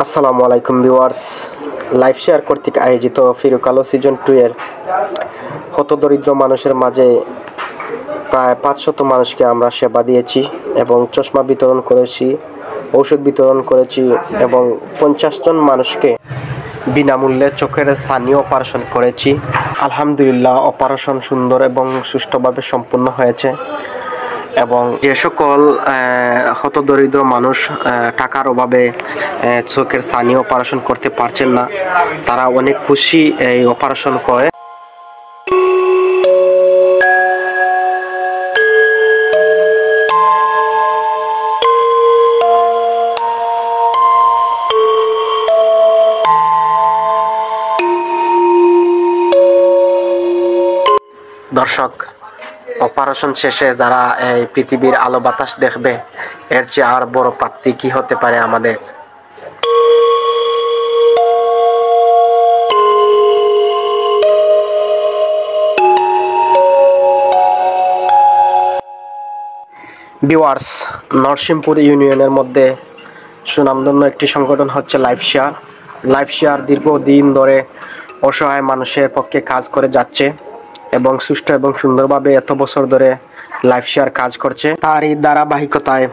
আসসালামু আলাইকুম viewers, live share কর্তৃক আয়োজিত ফিরুক আলো সিজন 2 এর হতদরিদ্র মানুষের মাঝে প্রায় 500 মানুষকে আমরা সেবা দিয়েছি এবং চশমা বিতরণ করেছি, ঔষধ বিতরণ করেছি এবং 50 জন মানুষকে বিনামূল্যে চোখের ছানি অপারেশন করেছি। আলহামদুলিল্লাহ, অপারেশন সুন্দর এবং সুষ্ঠুভাবে সম্পূর্ণ হয়েছে এবং যে সকল হতদরিদ্র মানুষ টাকার অভাবে চোখের ছানি অপারেশন করতে পারছেন না, তারা অনেক খুশি এই অপারেশন করে। দর্শক, অপারেশন শেষে যারা এই পৃথিবীর আলো বাতাস দেখবে, এর চেয়ে আর বড় প্রাপ্তি কি হতে পারে আমাদের। ভিউয়ার্স, নরসিংপুর ইউনিয়নের মধ্যে সুনামধন্য একটি সংগঠন হচ্ছে লাইভ শেয়ার দীর্ঘদিন ধরে অসহায় মানুষের পক্ষে কাজ করে যাচ্ছে এবং সুষ্ঠু এবং সুন্দরভাবে এত বছর ধরে লাইভ শেয়ার কাজ করছে। তার এই ধারাবাহিকতায়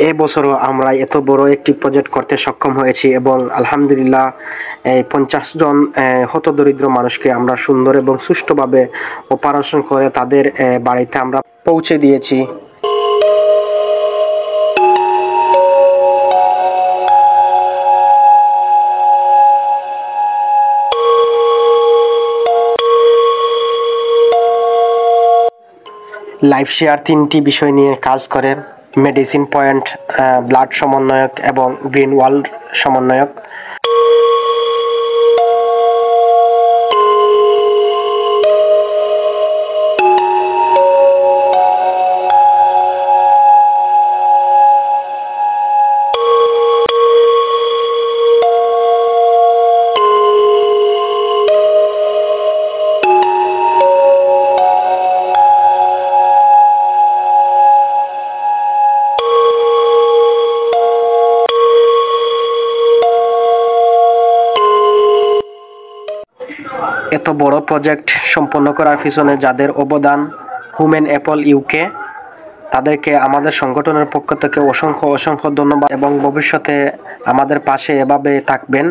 এবছরও আমরা এত বড় একটি প্রজেক্ট করতে সক্ষম হয়েছি এবং আলহামদুলিল্লাহ এই 50 জন হতদরিদ্র মানুষকে আমরা সুন্দর এবং সুষ্ঠুভাবে অপারেশন করে তাদের বাড়িতে আমরা পৌঁছে দিয়েছি। লাইভ শেয়ার 3টি বিষয় নিয়ে কাজ করে: মেডিসিন পয়েন্ট, ব্লাড সমন্বয়ক এবং গ্রিন ওয়ার্ল্ড সমন্বয়ক। এত বড় প্রজেক্ট সম্পন্ন করার পিছনে যাদের অবদান, হুমেন অ্যাপল ইউকে, তাদেরকে আমাদের সংগঠনের পক্ষ থেকে অসংখ্য ধন্যবাদ এবং ভবিষ্যতে আমাদের পাশে এভাবে থাকবেন।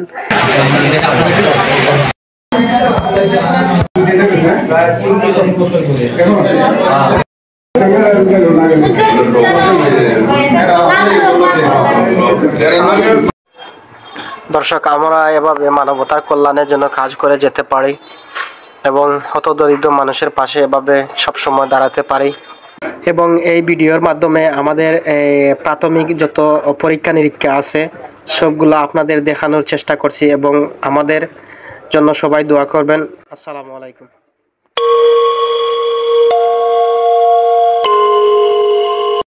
দর্শক, আমরা এভাবে মানবতার কল্যাণের জন্য কাজ করে যেতে পারি এবং হতদরিদ্র মানুষের পাশে এভাবে সবসময় দাঁড়াতে পারি এবং এই ভিডিওর মাধ্যমে আমাদের প্রাথমিক যত পরীক্ষা নিরীক্ষা আছে সবগুলো আপনাদের দেখানোর চেষ্টা করছি এবং আমাদের জন্য সবাই দোয়া করবেন। আসসালামু আলাইকুম।